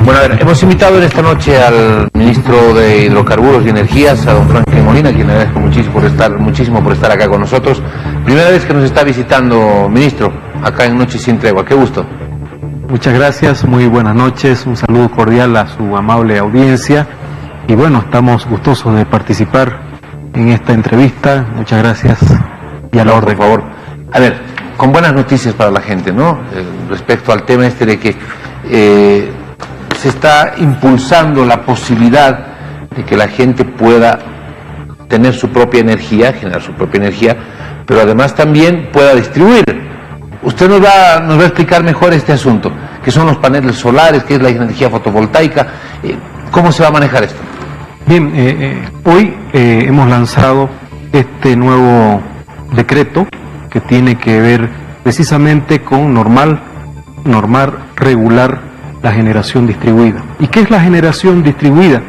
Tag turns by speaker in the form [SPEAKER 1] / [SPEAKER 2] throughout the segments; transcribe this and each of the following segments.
[SPEAKER 1] Bueno, a ver, hemos invitado en esta noche al ministro de Hidrocarburos y Energías, a don Franklin Molina, a quien le agradezco muchísimo por estar acá con nosotros. Primera vez que nos está visitando, ministro, acá en Noche Sin Tregua. Qué gusto.
[SPEAKER 2] Muchas gracias, muy buenas noches, un saludo cordial a su amable audiencia y bueno, estamos gustosos de participar en esta entrevista. Muchas gracias y a la orden.
[SPEAKER 1] Por favor. A ver, con buenas noticias para la gente, ¿no? Respecto al tema este de que se está impulsando la posibilidad de que la gente pueda tener su propia energía, generar su propia energía, pero además también pueda distribuir. Usted nos va a explicar mejor este asunto, qué son los paneles solares, qué es la energía fotovoltaica, cómo se va a manejar esto.
[SPEAKER 2] Bien, hoy hemos lanzado este nuevo decreto que tiene que ver precisamente con regular la generación distribuida. ¿Y qué es la generación distribuida?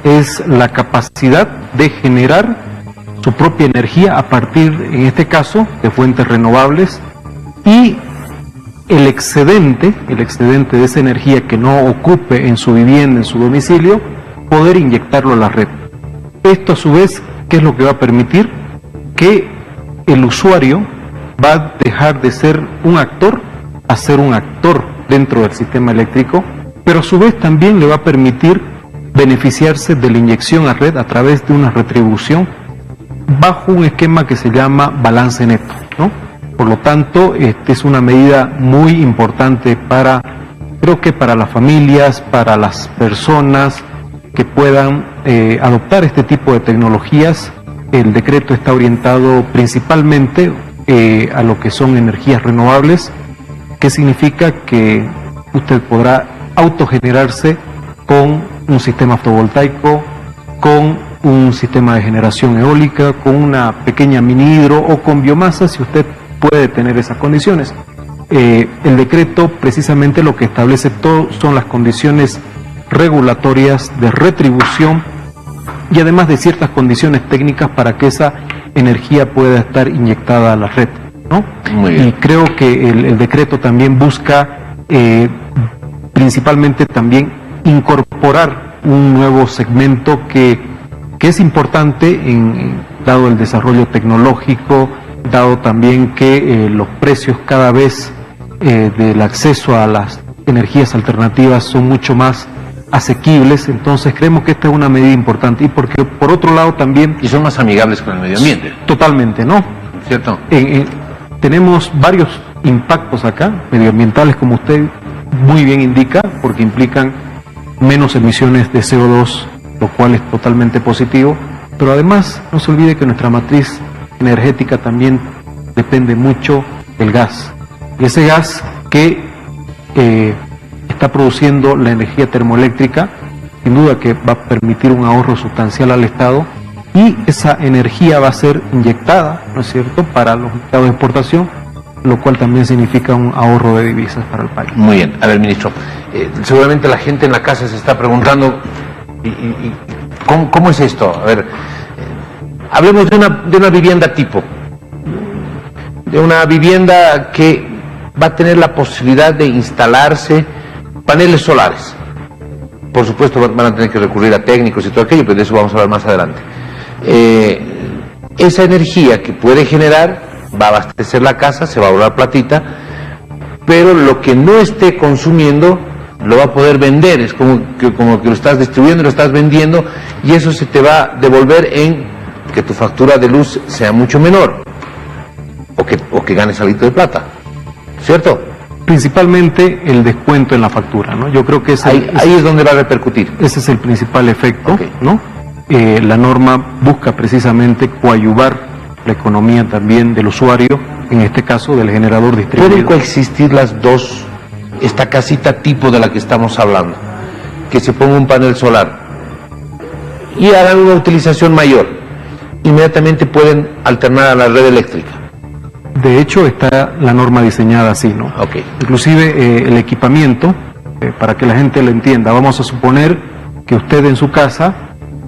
[SPEAKER 2] Es la capacidad de generar su propia energía a partir, en este caso, de fuentes renovables, y el excedente de esa energía que no ocupe en su vivienda, en su domicilio, poder inyectarlo a la red. Esto a su vez, ¿qué es lo que va a permitir? Que el usuario va a dejar de ser un actor a ser un actor dentro del sistema eléctrico, pero a su vez también le va a permitir beneficiarse de la inyección a red a través de una retribución bajo un esquema que se llama balance neto, ¿no? Por lo tanto, es una medida muy importante creo que para las familias, para las personas que puedan adoptar este tipo de tecnologías. El decreto está orientado principalmente a lo que son energías renovables, que significa que usted podrá autogenerarse con un sistema fotovoltaico, con un sistema de generación eólica, con una pequeña mini hidro o con biomasa, si usted puede tener esas condiciones. El decreto precisamente lo que establece todo son las condiciones regulatorias de retribución y además de ciertas condiciones técnicas para que esa energía pueda estar inyectada a la red, ¿no? Y creo que el decreto también busca principalmente también incorporar un nuevo segmento que es importante dado el desarrollo tecnológico, dado también que los precios cada vez del acceso a las energías alternativas son mucho más asequibles. Entonces creemos que esta es una medida importante y porque por otro lado también...
[SPEAKER 1] Y son más amigables con el medio ambiente.
[SPEAKER 2] Totalmente, ¿no?
[SPEAKER 1] ¿Cierto?
[SPEAKER 2] Tenemos varios impactos acá, medioambientales, como usted muy bien indica, porque implican menos emisiones de CO2, lo cual es totalmente positivo, pero además no se olvide que nuestra matriz energética también depende mucho del gas, y ese gas que está produciendo la energía termoeléctrica, sin duda que va a permitir un ahorro sustancial al Estado, y esa energía va a ser inyectada, ¿no es cierto?, para los mercados de exportación, lo cual también significa un ahorro de divisas para el país.
[SPEAKER 1] Muy bien. A ver, ministro, seguramente la gente en la casa se está preguntando, ¿cómo es esto? A ver, hablemos de una vivienda tipo, de una vivienda que va a tener la posibilidad de instalarse paneles solares. Por supuesto van a tener que recurrir a técnicos y todo aquello, pero de eso vamos a hablar más adelante. Esa energía que puede generar va a abastecer la casa, se va a ahorrar platita, pero lo que no esté consumiendo lo va a poder vender. Es como que lo estás distribuyendo, lo estás vendiendo, y eso se te va a devolver en que tu factura de luz sea mucho menor, o que ganes algo de plata, ¿cierto?
[SPEAKER 2] Principalmente el descuento en la factura, ¿no? Yo creo que
[SPEAKER 1] ahí es donde va a repercutir.
[SPEAKER 2] Ese es el principal efecto,
[SPEAKER 1] okay,
[SPEAKER 2] ¿no? La norma busca precisamente coadyuvar la economía también del usuario, en este caso del generador distribuido.
[SPEAKER 1] ¿Pueden coexistir las dos, esta casita tipo de la que estamos hablando, que se ponga un panel solar y hagan una utilización mayor, inmediatamente pueden alternar a la red eléctrica?
[SPEAKER 2] De hecho está la norma diseñada así, ¿no?
[SPEAKER 1] Okay.
[SPEAKER 2] Inclusive el equipamiento, para que la gente lo entienda, vamos a suponer que usted en su casa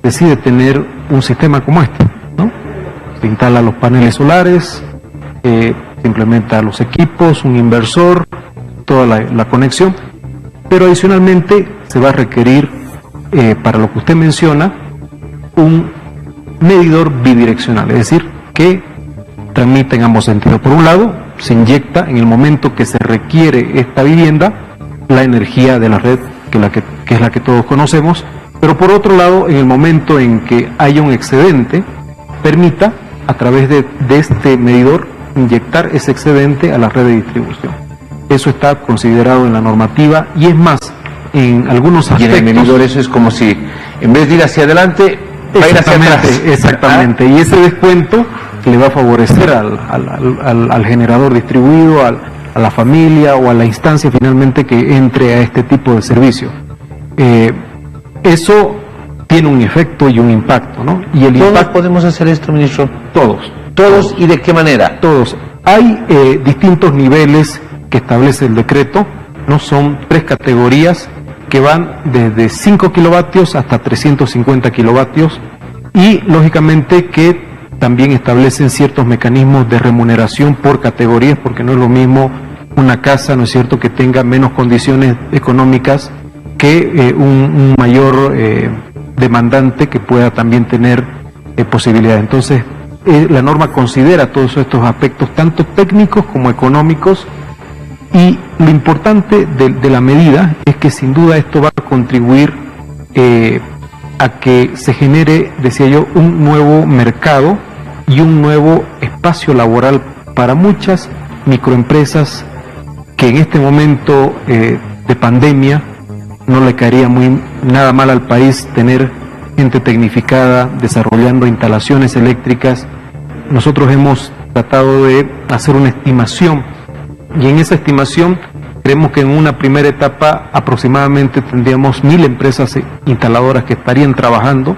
[SPEAKER 2] decide tener un sistema como este, ¿no? Se instala los paneles solares, se implementa los equipos, un inversor, toda la conexión, pero adicionalmente se va a requerir, para lo que usted menciona, un medidor bidireccional, es decir, que transmita en ambos sentidos. Por un lado, se inyecta en el momento que se requiere esta vivienda la energía de la red, que es la que todos conocemos, pero por otro lado, en el momento en que haya un excedente, permita a través de este medidor inyectar ese excedente a la red de distribución. Eso está considerado en la normativa y es más, en algunos aspectos...
[SPEAKER 1] Y en el medidor eso es como si, en vez de ir hacia adelante, va a ir hacia atrás.
[SPEAKER 2] Exactamente, y ese descuento le va a favorecer al generador distribuido, a la familia o a la instancia finalmente que entre a este tipo de servicio. Eso tiene un efecto y un impacto, ¿no? Y el
[SPEAKER 1] ¿Todos
[SPEAKER 2] impacto,
[SPEAKER 1] podemos hacer esto, ministro?
[SPEAKER 2] todos.
[SPEAKER 1] ¿Todos y de qué manera?
[SPEAKER 2] Todos. Hay distintos niveles que establece el decreto, ¿no? Son 3 categorías que van desde 5 kilovatios hasta 350 kilovatios y lógicamente que también establecen ciertos mecanismos de remuneración por categorías, porque no es lo mismo una casa, ¿no es cierto?, que tenga menos condiciones económicas que un mayor demandante que pueda también tener posibilidades. Entonces, la norma considera todos estos aspectos, tanto técnicos como económicos, y lo importante de la medida es que sin duda esto va a contribuir a que se genere, decía yo, un nuevo mercado y un nuevo espacio laboral para muchas microempresas que en este momento de pandemia no le caería nada mal al país tener gente tecnificada desarrollando instalaciones eléctricas. Nosotros hemos tratado de hacer una estimación y en esa estimación creemos que en una primera etapa aproximadamente tendríamos 1000 empresas instaladoras que estarían trabajando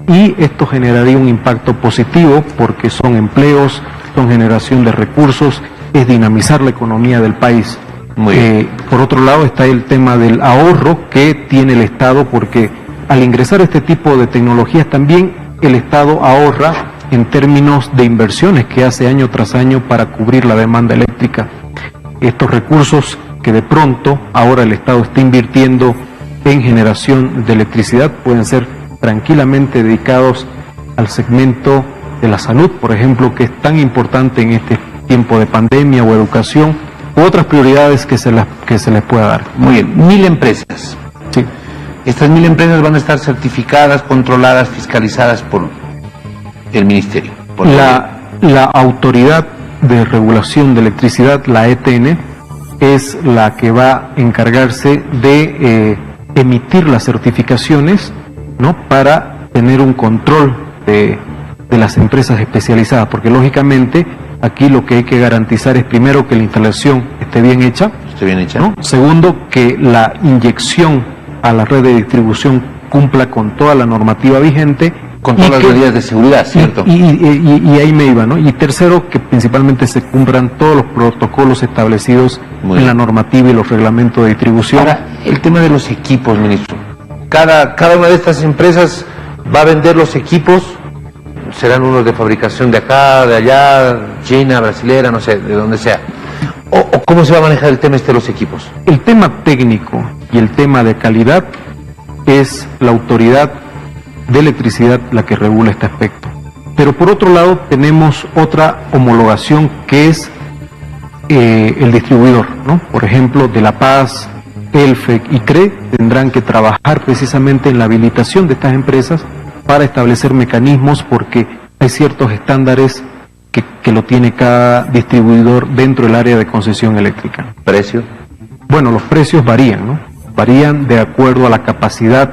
[SPEAKER 2] y esto generaría un impacto positivo porque son empleos, son generación de recursos, es dinamizar la economía del país. Por otro lado está el tema del ahorro que tiene el Estado, porque al ingresar este tipo de tecnologías también el Estado ahorra en términos de inversiones que hace año tras año para cubrir la demanda eléctrica. Estos recursos que de pronto ahora el Estado está invirtiendo en generación de electricidad pueden ser tranquilamente dedicados al segmento de la salud, por ejemplo, que es tan importante en este tiempo de pandemia, o educación, u otras prioridades que se les pueda dar.
[SPEAKER 1] Muy bien, 1000 empresas.
[SPEAKER 2] Sí.
[SPEAKER 1] Estas 1000 empresas van a estar certificadas, controladas, fiscalizadas por el Ministerio.
[SPEAKER 2] La Autoridad de Regulación de Electricidad, la ETN, es la que va a encargarse de emitir las certificaciones, ¿no?, para tener un control de las empresas especializadas, porque lógicamente aquí lo que hay que garantizar es primero que la instalación esté bien hecha, ¿no? Segundo, que la inyección a la red de distribución cumpla con toda la normativa vigente,
[SPEAKER 1] con todas las medidas de seguridad, ¿cierto?
[SPEAKER 2] Y ahí me iba, ¿no? Y tercero, que principalmente se cumplan todos los protocolos establecidos en la normativa y los reglamentos de distribución.
[SPEAKER 1] Ahora, el tema de los equipos, ministro. Cada una de estas empresas va a vender los equipos, serán unos de fabricación de acá, de allá, China, brasilera, no sé, de donde sea. ¿O cómo se va a manejar el tema de los equipos?
[SPEAKER 2] El tema técnico y el tema de calidad es la autoridad de electricidad la que regula este aspecto. Pero por otro lado tenemos otra homologación que es el distribuidor, ¿no? Por ejemplo, de La Paz, ELFEC y CRE tendrán que trabajar precisamente en la habilitación de estas empresas para establecer mecanismos, porque hay ciertos estándares que lo tiene cada distribuidor dentro del área de concesión eléctrica.
[SPEAKER 1] ¿Precio?
[SPEAKER 2] Bueno, los precios varían, ¿no? Varían de acuerdo a la capacidad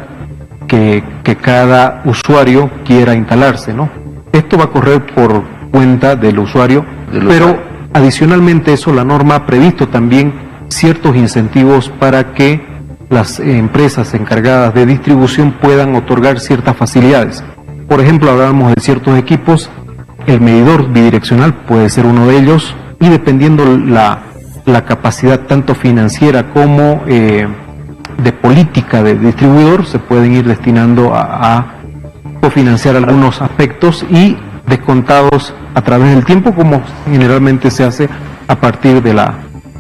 [SPEAKER 2] que cada usuario quiera instalarse, ¿no? Esto va a correr por cuenta del usuario, pero adicionalmente eso, la norma ha previsto también ciertos incentivos para que las empresas encargadas de distribución puedan otorgar ciertas facilidades. Por ejemplo, hablábamos de ciertos equipos, el medidor bidireccional puede ser uno de ellos, y dependiendo la capacidad tanto financiera como de política de distribuidor, se pueden ir destinando a cofinanciar algunos aspectos y descontados a través del tiempo, como generalmente se hace a partir de la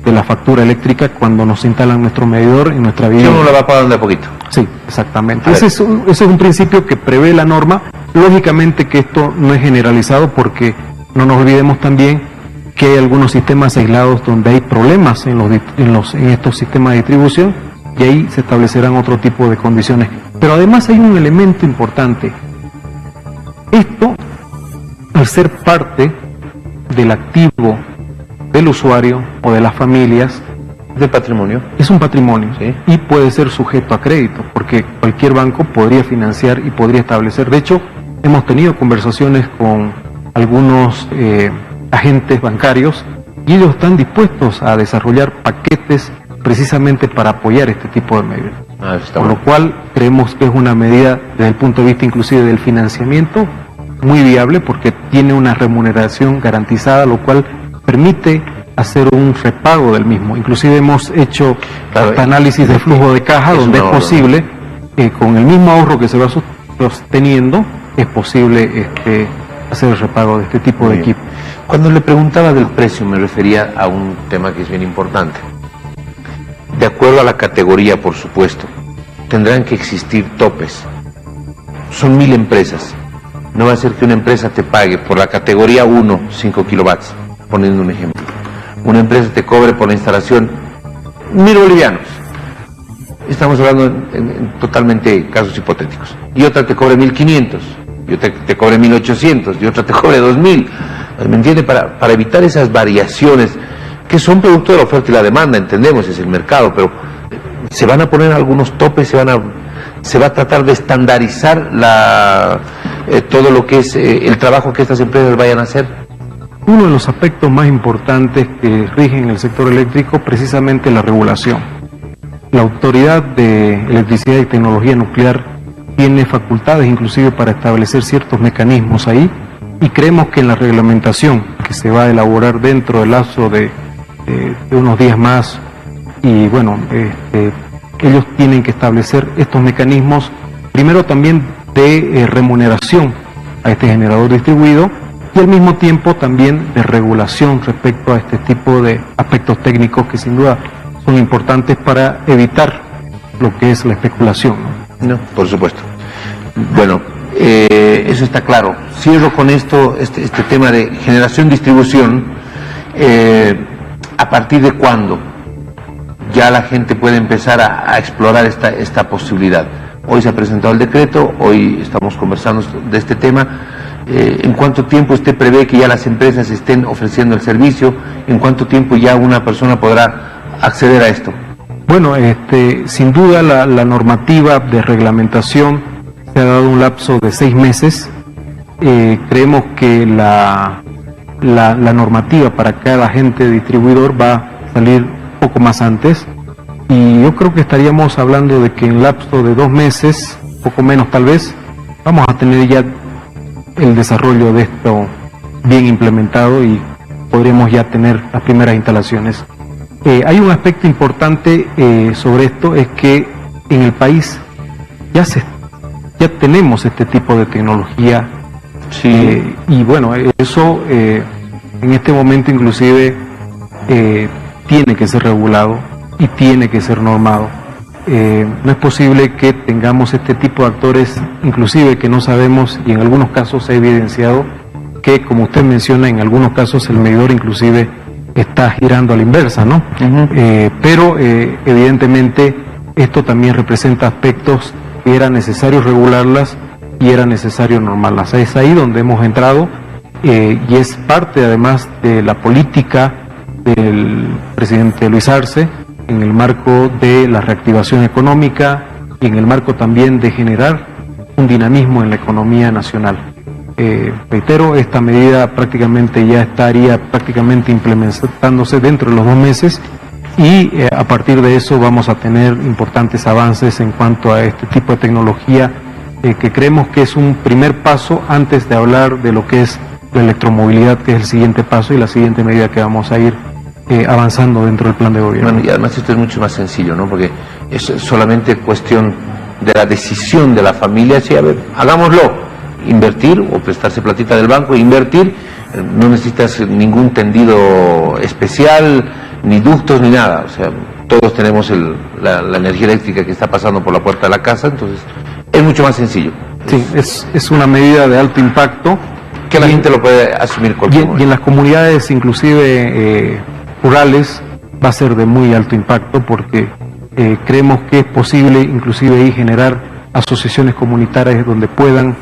[SPEAKER 2] de la factura eléctrica cuando nos instalan nuestro medidor en nuestra vivienda.
[SPEAKER 1] Si uno la va pagando de a poquito.
[SPEAKER 2] Sí, exactamente. Ese es un principio que prevé la norma. Lógicamente que esto no es generalizado, porque no nos olvidemos también que hay algunos sistemas aislados donde hay problemas en estos sistemas de distribución, y ahí se establecerán otro tipo de condiciones. Pero además hay un elemento importante. Esto, al ser parte del activo del usuario o de las familias,
[SPEAKER 1] ¿De patrimonio?
[SPEAKER 2] es un patrimonio,
[SPEAKER 1] Sí.
[SPEAKER 2] y puede ser sujeto a crédito, porque cualquier banco podría financiar y podría establecer. De hecho, hemos tenido conversaciones con algunos agentes bancarios, y ellos están dispuestos a desarrollar paquetes precisamente para apoyar este tipo de medidas. Por lo cual creemos que es una medida, desde el punto de vista inclusive del financiamiento, muy viable, porque tiene una remuneración garantizada, lo cual permite hacer un repago del mismo. Inclusive hemos hecho análisis de flujo de caja, donde es posible, con el mismo ahorro que se va sosteniendo, es posible hacer el repago de este tipo de equipo.
[SPEAKER 1] Cuando le preguntaba del precio, me refería a un tema que es bien importante. De acuerdo a la categoría, por supuesto, tendrán que existir topes. Son 1000 empresas. No va a ser que una empresa te pague por la categoría 1, 5 kilovatios, poniendo un ejemplo. Una empresa te cobre por la instalación 1000 bolivianos. Estamos hablando en totalmente casos hipotéticos. Y otra te cobre 1500, y otra te cobre 1800, y otra te cobre 2000. ¿Me entiende? Para evitar esas variaciones que son producto de la oferta y la demanda, entendemos, es el mercado, pero se van a poner algunos topes, se va a tratar de estandarizar todo lo que es el trabajo que estas empresas vayan a hacer.
[SPEAKER 2] Uno de los aspectos más importantes que rigen el sector eléctrico, precisamente la regulación. La Autoridad de Electricidad y Tecnología Nuclear tiene facultades inclusive para establecer ciertos mecanismos ahí, y creemos que en la reglamentación que se va a elaborar dentro del lapso de unos días más, y bueno, ellos tienen que establecer estos mecanismos, primero también de remuneración a este generador distribuido, y al mismo tiempo también de regulación respecto a este tipo de aspectos técnicos que sin duda son importantes para evitar lo que es la especulación.
[SPEAKER 1] No, por supuesto. Bueno, eso está claro. Cierro con esto, este tema de generación-distribución. ¿A partir de cuándo ya la gente puede empezar a explorar esta posibilidad? Hoy se ha presentado el decreto, hoy estamos conversando de este tema. ¿En cuánto tiempo usted prevé que ya las empresas estén ofreciendo el servicio? ¿En cuánto tiempo ya una persona podrá acceder a esto?
[SPEAKER 2] Bueno, sin duda la normativa de reglamentación se ha dado un lapso de 6 meses. Creemos que la normativa para cada agente distribuidor va a salir un poco más antes, y yo creo que estaríamos hablando de que en lapso de 2 meses, poco menos tal vez, vamos a tener ya el desarrollo de esto bien implementado y podremos ya tener las primeras instalaciones. Hay un aspecto importante sobre esto, es que en el país ya tenemos este tipo de tecnología.
[SPEAKER 1] Sí.
[SPEAKER 2] Y bueno, eso en este momento inclusive tiene que ser regulado y tiene que ser normado. No es posible que tengamos este tipo de actores, inclusive que no sabemos, y en algunos casos se ha evidenciado que, como usted menciona, en algunos casos el medidor inclusive está girando a la inversa, ¿no? Pero evidentemente esto también representa aspectos que era necesario regularlas y era necesario normarlas. Es ahí donde hemos entrado, y es parte además de la política del presidente Luis Arce, en el marco de la reactivación económica y en el marco también de generar un dinamismo en la economía nacional. Reitero, esta medida prácticamente ya estaría implementándose dentro de los 2 meses, y a partir de eso vamos a tener importantes avances en cuanto a este tipo de tecnología, que creemos que es un primer paso antes de hablar de lo que es la electromovilidad, que es el siguiente paso y la siguiente medida que vamos a ir avanzando dentro del plan de gobierno.
[SPEAKER 1] Bueno, y además esto es mucho más sencillo, ¿no? Porque es solamente cuestión de la decisión de la familia, sí, a ver, hagámoslo, invertir o prestarse platita del banco, invertir, no necesitas ningún tendido especial, ni ductos ni nada, o sea, todos tenemos la energía eléctrica que está pasando por la puerta de la casa, entonces es mucho más sencillo.
[SPEAKER 2] Sí, es una medida de alto impacto.
[SPEAKER 1] Que la gente lo puede asumir cualquier
[SPEAKER 2] y en las comunidades, inclusive rurales, va a ser de muy alto impacto porque creemos que es posible inclusive ahí generar asociaciones comunitarias donde puedan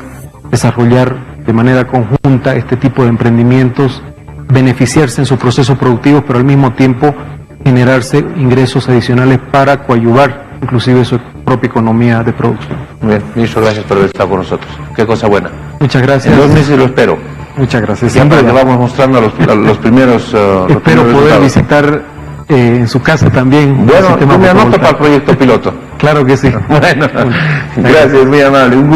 [SPEAKER 2] desarrollar de manera conjunta este tipo de emprendimientos, beneficiarse en sus procesos productivos, pero al mismo tiempo generarse ingresos adicionales para coadyuvar inclusive su propia economía de producción.
[SPEAKER 1] Bien, ministro, gracias por haber estado con nosotros. Qué cosa buena.
[SPEAKER 2] Muchas gracias.
[SPEAKER 1] En 2 meses lo espero.
[SPEAKER 2] Muchas gracias.
[SPEAKER 1] Ya para que vamos mostrando los primeros
[SPEAKER 2] espero poder
[SPEAKER 1] resultados.
[SPEAKER 2] visitar en su casa también.
[SPEAKER 1] Bueno, tú me anotas para el proyecto piloto.
[SPEAKER 2] Claro que sí.
[SPEAKER 1] Bueno, gracias, muy amable. Un gusto.